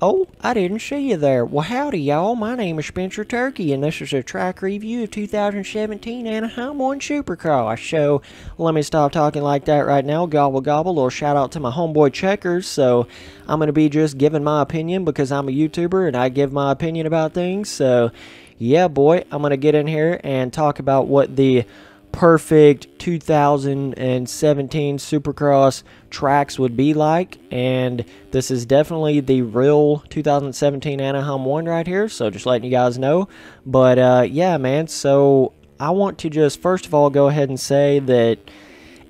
Oh, I didn't see you there. Well, howdy, y'all. My name is Spencer Turkey, and this is a track review of 2017 Anaheim 1 Supercross. So, let me stop talking like that right now. Gobble, gobble. Little shout out to my homeboy Checkers. So, I'm going to be just giving my opinion because I'm a YouTuber and I give my opinion about things. So, yeah, boy, I'm going to get in here and talk about what the perfect 2017 Supercross tracks would be like, and this is definitely the real 2017 Anaheim 1 right here, so just letting you guys know. But yeah, man, so I want to just first of all go ahead and say that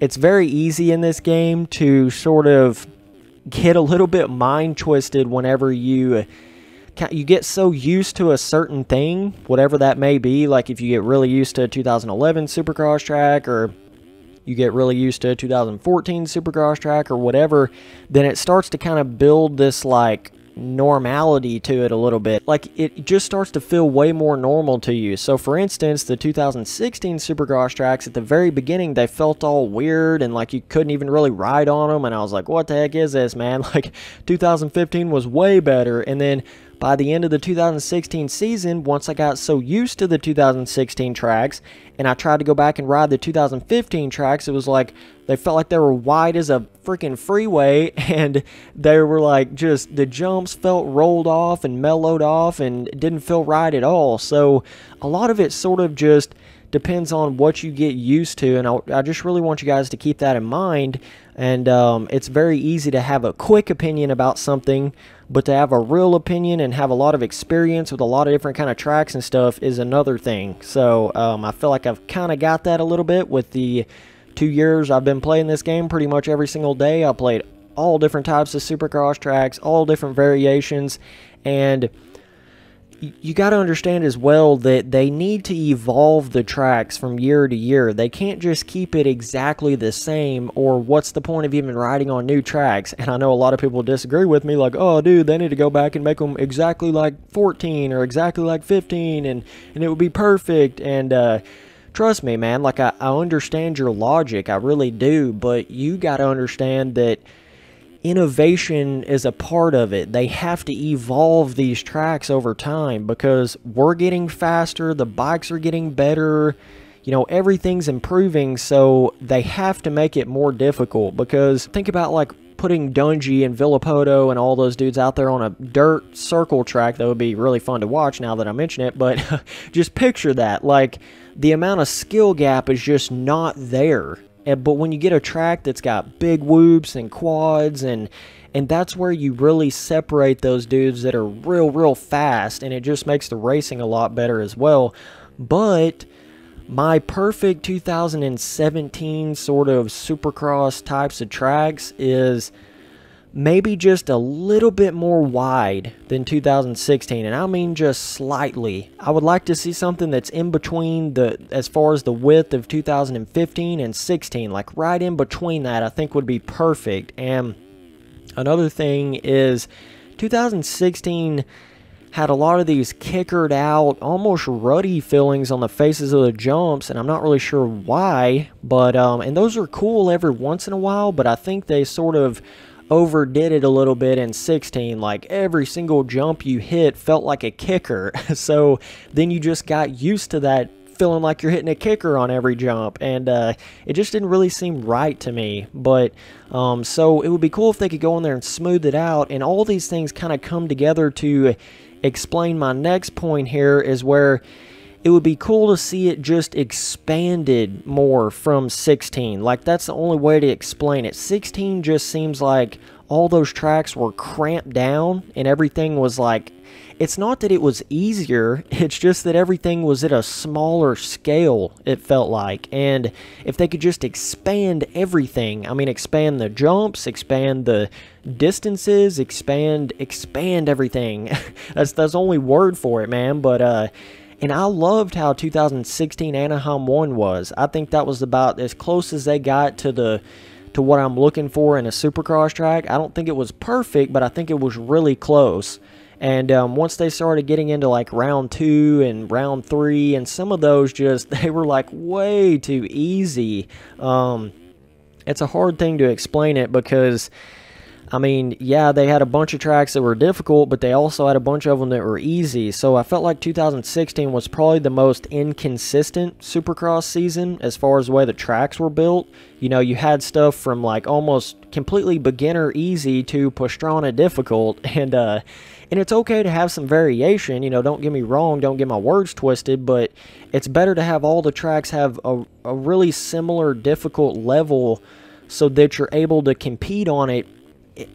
it's very easy in this game to sort of get a little bit mind twisted whenever you get so used to a certain thing, whatever that may be. Like if you get really used to a 2011 Supercross track, or you get really used to a 2014 Supercross track, or whatever, then it starts to kind of build this like normality to it a little bit. Like it just starts to feel way more normal to you. So for instance, the 2016 Supercross tracks at the very beginning, they felt all weird and like you couldn't even really ride on them, and I was like, what the heck is this, man? Like 2015 was way better. And then by the end of the 2016 season, once I got so used to the 2016 tracks and I tried to go back and ride the 2015 tracks, it was like they felt like they were wide as a freaking freeway, and they were like just the jumps felt rolled off and mellowed off and didn't feel right at all. So a lot of it sort of just depends on what you get used to, and I just really want you guys to keep that in mind. And it's very easy to have a quick opinion about something, but to have a real opinion and have a lot of experience with a lot of different kind of tracks and stuff is another thing. So I feel like I've kind of got that a little bit with the 2 years I've been playing this game pretty much every single day. I played all different types of Supercross tracks, all different variations, and you got to understand as well that they need to evolve the tracks from year to year. They can't just keep it exactly the same, or what's the point of even riding on new tracks? And I know a lot of people disagree with me, like, oh dude, they need to go back and make them exactly like 14 or exactly like 15 and it would be perfect. And trust me, man, like I understand your logic, I really do, but you got to understand that innovation is a part of it. They have to evolve these tracks over time because we're getting faster, the bikes are getting better, you know, everything's improving, so they have to make it more difficult. Because think about like putting Dungy and Villapoto and all those dudes out there on a dirt circle track. That would be really fun to watch now that I mention it, but just picture that. Like, the amount of skill gap is just not there. But when you get a track that's got big whoops and quads, and that's where you really separate those dudes that are real fast, and it just makes the racing a lot better as well. But my perfect 2017 sort of Supercross types of tracks is maybe just a little bit more wide than 2016, and I mean just slightly. I would like to see something that's in between as far as the width of 2015 and 16, like right in between that, I think would be perfect. And another thing is 2016 had a lot of these kickered out, almost ruddy feelings on the faces of the jumps, and I'm not really sure why, but and those are cool every once in a while, but I think they sort of overdid it a little bit in 16. Like every single jump you hit felt like a kicker. So then you just got used to that feeling like you're hitting a kicker on every jump, and it just didn't really seem right to me. But so it would be cool if they could go in there and smooth it out, and all these things kind of come together to explain my next point here, is where it would be cool to see it just expanded more from 16. Like, that's the only way to explain it. 16 just seems like all those tracks were cramped down and everything was like, it's not that it was easier, it's just that everything was at a smaller scale, it felt like. And if they could just expand everything, I mean, expand the jumps, expand the distances, expand everything. That's the only word for it, man. But and I loved how 2016 Anaheim 1 was. I think that was about as close as they got to what I'm looking for in a Supercross track. I don't think it was perfect, but I think it was really close. And once they started getting into like round 2 and round 3, and some of those just, they were like way too easy. It's a hard thing to explain it because I mean, yeah, they had a bunch of tracks that were difficult, but they also had a bunch of them that were easy. So I felt like 2016 was probably the most inconsistent Supercross season as far as the way the tracks were built. You know, you had stuff from like almost completely beginner easy to Pastrana difficult, and it's okay to have some variation. You know, don't get me wrong, don't get my words twisted, but it's better to have all the tracks have a really similar difficult level so that you're able to compete on it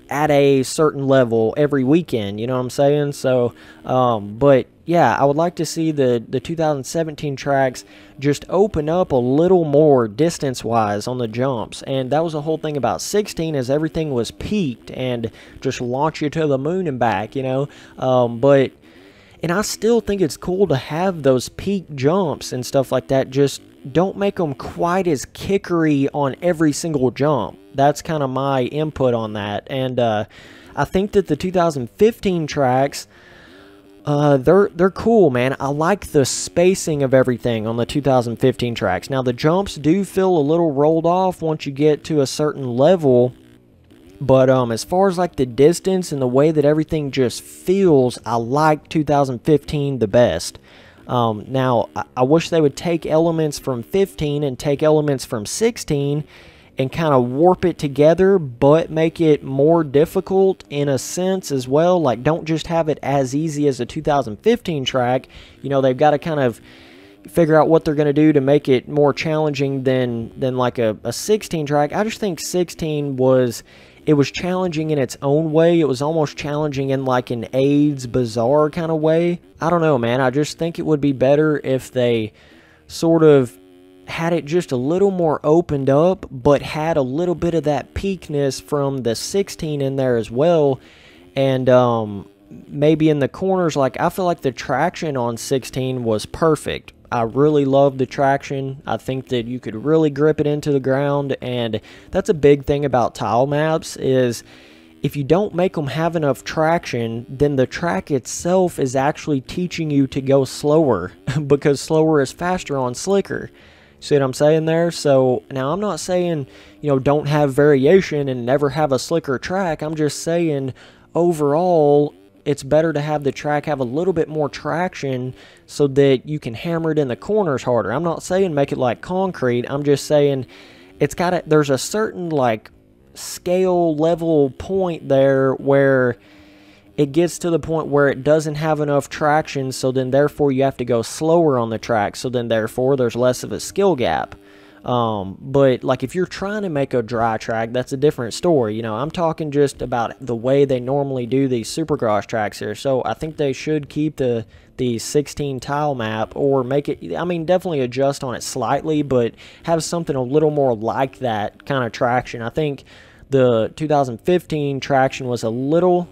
at a certain level every weekend, you know what I'm saying? So, but yeah, I would like to see the 2017 tracks just open up a little more distance-wise on the jumps, and that was the whole thing about 16 is everything was peaked and just launch you to the moon and back, you know? And I still think it's cool to have those peak jumps and stuff like that. Just don't make them quite as kickery on every single jump. That's kind of my input on that. And I think that the 2015 tracks, they're cool, man. I like the spacing of everything on the 2015 tracks. Now, the jumps do feel a little rolled off once you get to a certain level. But as far as like the distance and the way that everything just feels, I like 2015 the best. Now, I wish they would take elements from 15 and take elements from 16 and kind of warp it together, but make it more difficult in a sense as well. Like, don't just have it as easy as a 2015 track. You know, they've got to kind of figure out what they're going to do to make it more challenging than like a 16 track. I just think 16 was challenging in its own way. It was almost challenging in like an AIDS bizarre kind of way. I don't know, man. I just think it would be better if they sort of had it just a little more opened up, but had a little bit of that peakness from the 16 in there as well. And maybe in the corners, like I feel like the traction on 16 was perfect. I really love the traction. I think that you could really grip it into the ground, and that's a big thing about tile maps is if you don't make them have enough traction, then the track itself is actually teaching you to go slower because slower is faster on slicker. See what I'm saying there? So now I'm not saying, you know, don't have variation and never have a slicker track. I'm just saying overall it's better to have the track have a little bit more traction so that you can hammer it in the corners harder. I'm not saying make it like concrete. I'm just saying there's a certain like scale level point there where it gets to the point where it doesn't have enough traction, so then therefore you have to go slower on the track, so then therefore there's less of a skill gap. But like if you're trying to make a dry track, that's a different story. You know, I'm talking just about the way they normally do these Supercross tracks here. So I think they should keep the 16 tile map, or make it, I mean, definitely adjust on it slightly, but have something a little more like that kind of traction. I think the 2015 traction was a little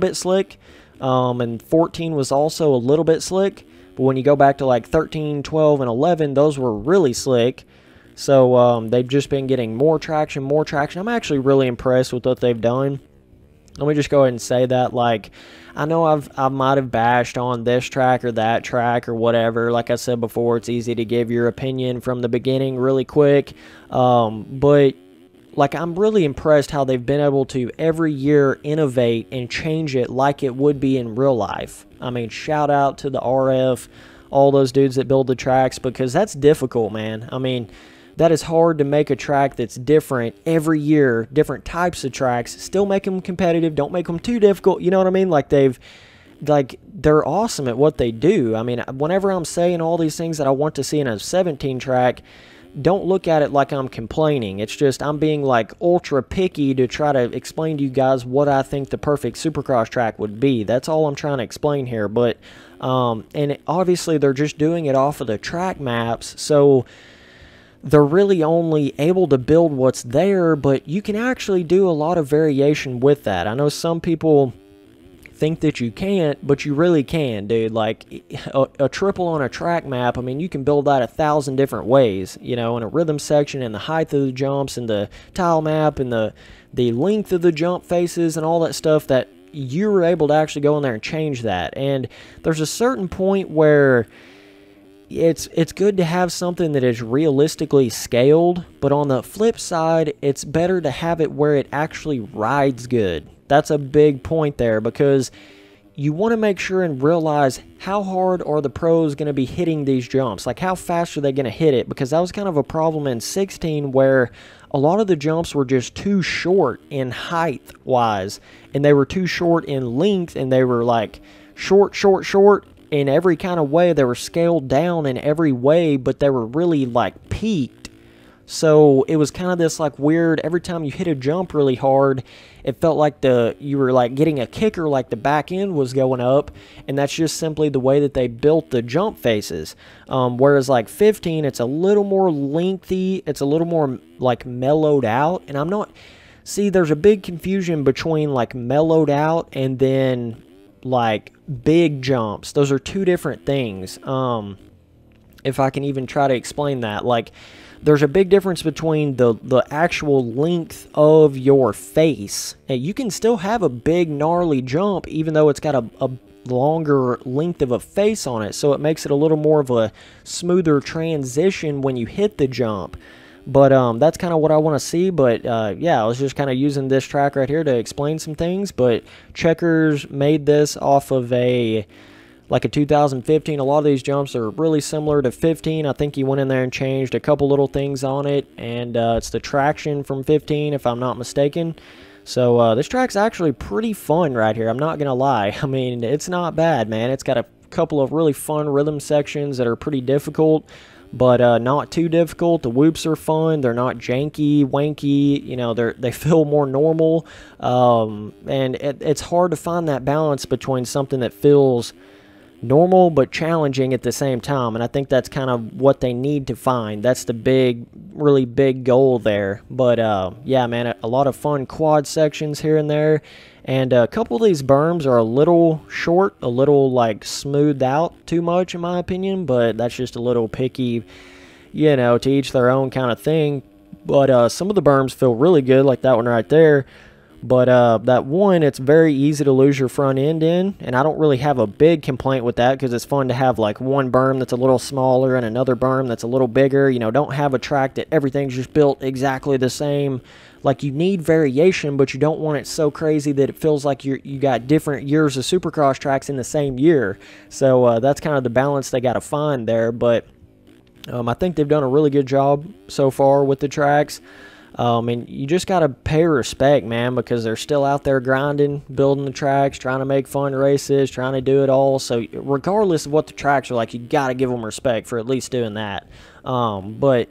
bit slick, and 14 was also a little bit slick, but when you go back to like 13, 12, and 11, those were really slick. So they've just been getting more traction. I'm actually really impressed with what they've done. Let me just go ahead and say that. Like, I know I might have bashed on this track or that track or whatever. Like I said before, it's easy to give your opinion from the beginning really quick. But like, I'm really impressed how they've been able to every year innovate and change it like it would be in real life. I mean, shout out to the RF, all those dudes that build the tracks, because that's difficult, man. I mean, that is hard to make a track that's different every year, different types of tracks, still make them competitive, don't make them too difficult, you know what I mean? Like they're awesome at what they do. I mean, whenever I'm saying all these things that I want to see in a 17 track, don't look at it like I'm complaining. It's just I'm being like ultra picky to try to explain to you guys what I think the perfect Supercross track would be. That's all I'm trying to explain here. But and obviously they're just doing it off of the track maps, so they're really only able to build what's there, but you can actually do a lot of variation with that. I know some people think that you can't, but you really can, dude. Like a triple on a track map, I mean, you can build that 1,000 different ways, you know, in a rhythm section, and the height of the jumps, and the tile map, and the length of the jump faces, and all that stuff, that you were able to actually go in there and change that. And there's a certain point where it's good to have something that is realistically scaled, but on the flip side, it's better to have it where it actually rides good. That's a big point there, because you want to make sure and realize how hard are the pros going to be hitting these jumps. Like, how fast are they going to hit it? Because that was kind of a problem in 16 where a lot of the jumps were just too short in height-wise, and they were too short in length, and they were like short in every kind of way. They were scaled down in every way, but they were really like peaked. So it was kind of this like weird, every time you hit a jump really hard, it felt like you were like getting a kicker, like the back end was going up, and that's just simply the way that they built the jump faces. Whereas like 15, it's a little more lengthy, it's a little more like mellowed out, and see, there's a big confusion between like mellowed out and then like big jumps. Those are two different things. If I can even try to explain that, like, there's a big difference between the actual length of your face. Now, you can still have a big gnarly jump even though it's got a longer length of a face on it, so it makes it a little more of a smoother transition when you hit the jump. But that's kind of what I want to see. But yeah, I was just kind of using this track right here to explain some things. But Checkers made this off of a 2015. A lot of these jumps are really similar to 15. I think he went in there and changed a couple little things on it, and it's the traction from 15, if I'm not mistaken. So this track's actually pretty fun right here. I'm not gonna lie. I mean, it's not bad, man. It's got a couple of really fun rhythm sections that are pretty difficult, but not too difficult. The whoops are fun. They're not janky, wanky. You know, they feel more normal, and it's hard to find that balance between something that feels normal but challenging at the same time, and I think that's kind of what they need to find. That's the really big goal there. But yeah, man, a lot of fun quad sections here and there, and a couple of these berms are a little short, a little like smoothed out too much in my opinion, but that's just a little picky, you know, to each their own kind of thing. But some of the berms feel really good, like that one right there. But that one, it's very easy to lose your front end in, and I don't really have a big complaint with that, because it's fun to have like one berm that's a little smaller and another berm that's a little bigger. You know, don't have a track that everything's just built exactly the same. Like, you need variation, but you don't want it so crazy that it feels like you got different years of Supercross tracks in the same year. So that's kind of the balance they got to find there. But I think they've done a really good job so far with the tracks. And you just got to pay respect, man, because they're still out there grinding, building the tracks, trying to make fun races, trying to do it all. So regardless of what the tracks are like, you got to give them respect for at least doing that. But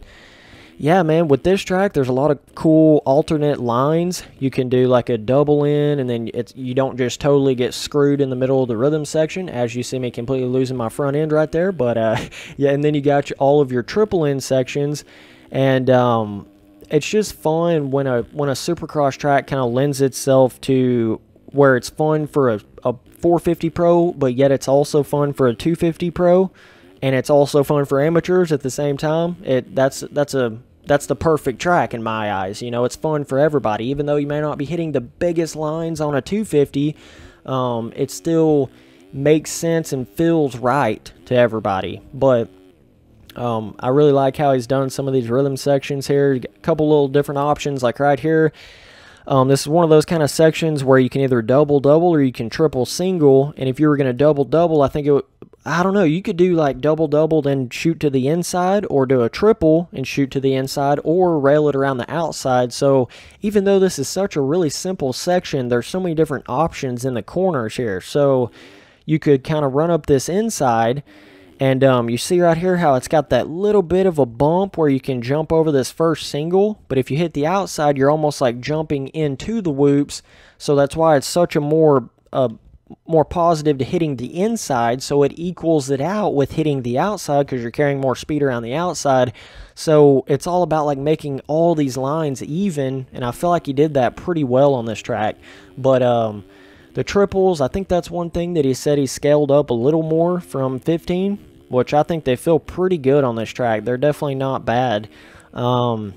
yeah, man, with this track, there's a lot of cool alternate lines. You can do like a double in, and then you don't just totally get screwed in the middle of the rhythm section, as you see me completely losing my front end right there. But yeah, and then you got all of your triple in sections, and it's just fun when a Supercross track kind of lends itself to where it's fun for a 450 Pro, but yet it's also fun for a 250 Pro, and it's also fun for amateurs at the same time. That's the perfect track in my eyes. You know, it's fun for everybody. Even though you may not be hitting the biggest lines on a 250, it still makes sense and feels right to everybody. But I really like how he's done some of these rhythm sections here. You got a couple little different options, like right here. This is one of those kind of sections where you can either double-double or you can triple-single. And if you were going to double-double, I think I don't know, you could do like double-double then shoot to the inside, or do a triple and shoot to the inside, or rail it around the outside. So even though this is such a really simple section, there's so many different options in the corners here. So you could kind of run up this inside, and you see right here how it's got that little bit of a bump where you can jump over this first single. But if you hit the outside, you're almost like jumping into the whoops. So that's why it's such a more positive to hitting the inside. So it equals it out with hitting the outside, because you're carrying more speed around the outside. So it's all about like making all these lines even. And I feel like he did that pretty well on this track. But the triples, I think that's one thing that he said he scaled up a little more from 15, which I think they feel pretty good on this track. They're definitely not bad. And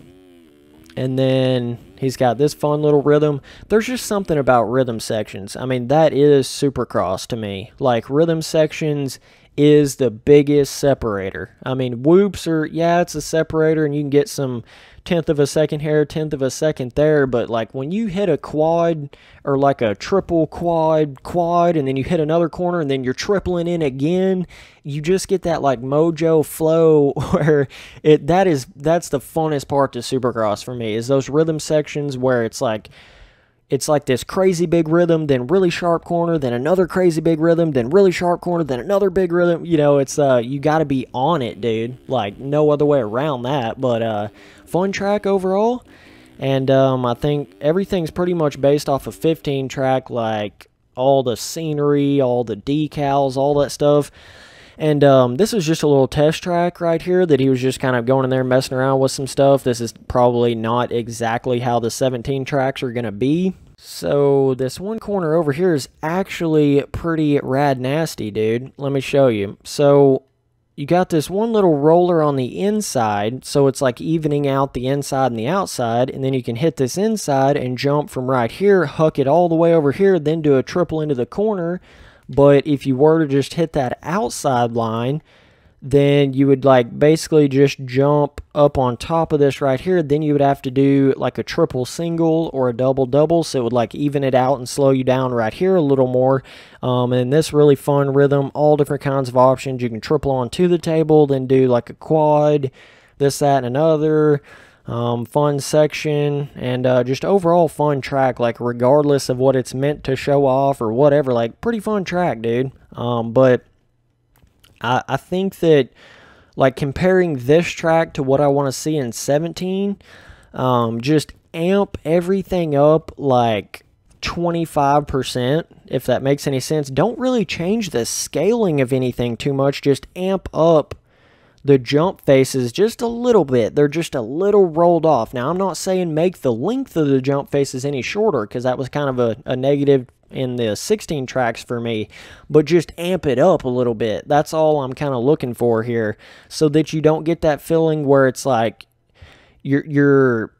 then he's got this fun little rhythm. There's just something about rhythm sections. I mean, that is Supercross to me. Like, rhythm sections is the biggest separator. I mean, whoops are, yeah, it's a separator, and you can get some tenth of a second here, tenth of a second there, but like when you hit a quad or like a triple quad, and then you hit another corner and then you're tripling in again, you just get that like mojo flow where that's the funnest part to Supercross for me, is those rhythm sections where it's like this crazy big rhythm, then really sharp corner, then another crazy big rhythm, then really sharp corner, then another big rhythm. You know, it's you got to be on it, dude. Like no other way around that. But fun track overall, and I think everything's pretty much based off of 15 track, like all the scenery, all the decals, all that stuff. And this is just a little test track right here that he was just kind of going in there messing around with some stuff. This is probably not exactly how the 17 tracks are going to be. So this one corner over here is actually pretty rad nasty, dude. Let me show you. So you got this one little roller on the inside, so it's like evening out the inside and the outside, and then you can hit this inside and jump from right here, huck it all the way over here, then do a triple into the corner. But if you were to just hit that outside line, then you would like basically just jump up on top of this right here. Then you would have to do like a triple single or a double double, so it would like even it out and slow you down right here a little more. And this really fun rhythm, all different kinds of options. You can triple onto the table, then do like a quad, this, that, and another. Fun section, and just overall fun track, like regardless of what it's meant to show off or whatever, like pretty fun track, dude. But I think that like comparing this track to what I want to see in 17, just amp everything up like 25%, if that makes any sense. Don't really change the scaling of anything too much, just amp up the jump faces just a little bit. They're just a little rolled off. Now, I'm not saying make the length of the jump faces any shorter, because that was kind of a negative in the 16 tracks for me, but just amp it up a little bit. That's all I'm kind of looking for here, so that you don't get that feeling where it's like you're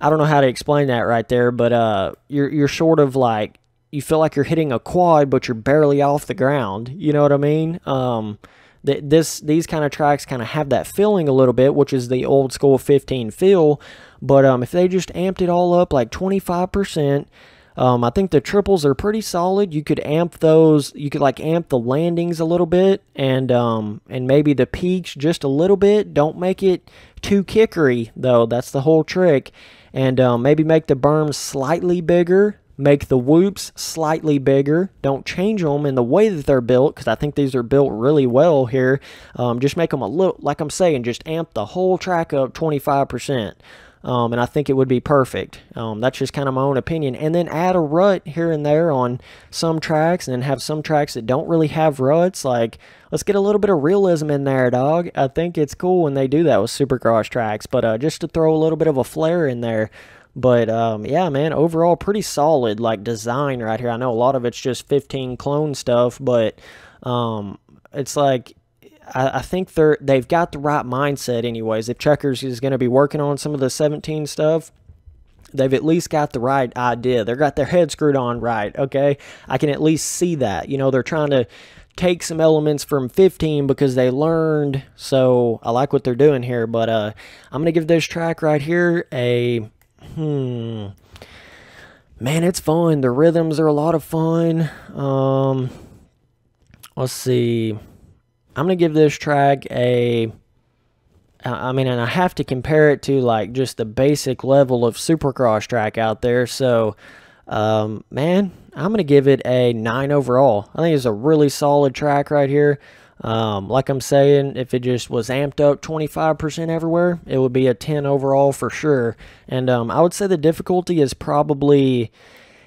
I don't know how to explain that right there, but you're sort of like, you feel like you're hitting a quad, but you're barely off the ground. You know what I mean? These kind of tracks kind of have that feeling a little bit, which is the old school 15 feel. But if they just amped it all up like 25%, I think the triples are pretty solid. You could amp those. You could like amp the landings a little bit, and maybe the peaks just a little bit. Don't make it too kickery though. That's the whole trick. And maybe make the berms slightly bigger. Make the whoops slightly bigger. Don't change them in the way that they're built, because I think these are built really well here. Just make them a little, like I'm saying, just amp the whole track up 25%. And I think it would be perfect. That's just kind of my own opinion. And then add a rut here and there on some tracks, and then have some tracks that don't really have ruts. Like, let's get a little bit of realism in there, dog. I think it's cool when they do that with Supercross tracks, but just to throw a little bit of a flair in there. But, yeah, man, overall pretty solid, like, design right here. I know a lot of it's just 15 clone stuff, but it's like, I think they've got the right mindset anyways. If Checkers is going to be working on some of the 17 stuff, they've at least got the right idea. They've got their head screwed on right, okay? I can at least see that. You know, they're trying to take some elements from 15 because they learned, so I like what they're doing here. But I'm going to give this track right here a... Man, it's fun. The rhythms are a lot of fun. Let's see. I'm going to give this track a... I mean, and I have to compare it to, like, just the basic level of Supercross track out there. So, man, I'm going to give it a 9 overall. I think it's a really solid track right here. Like I'm saying, if it just was amped up 25% everywhere, it would be a 10 overall for sure. And I would say the difficulty is probably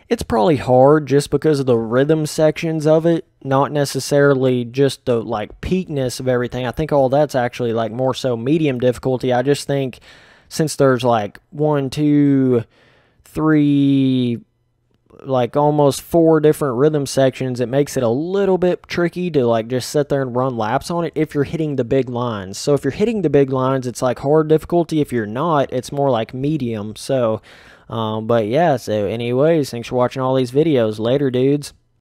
hard just because of the rhythm sections of it, not necessarily just the like peakness of everything. I think all that's actually like more so medium difficulty. I just think since there's like 1, 2, 3, like almost 4 different rhythm sections, it makes it a little bit tricky to like just sit there and run laps on it if you're hitting the big lines. So if you're hitting the big lines, it's like hard difficulty. If you're not, it's more like medium. So but yeah, so anyways, thanks for watching all these videos. Later, dudes.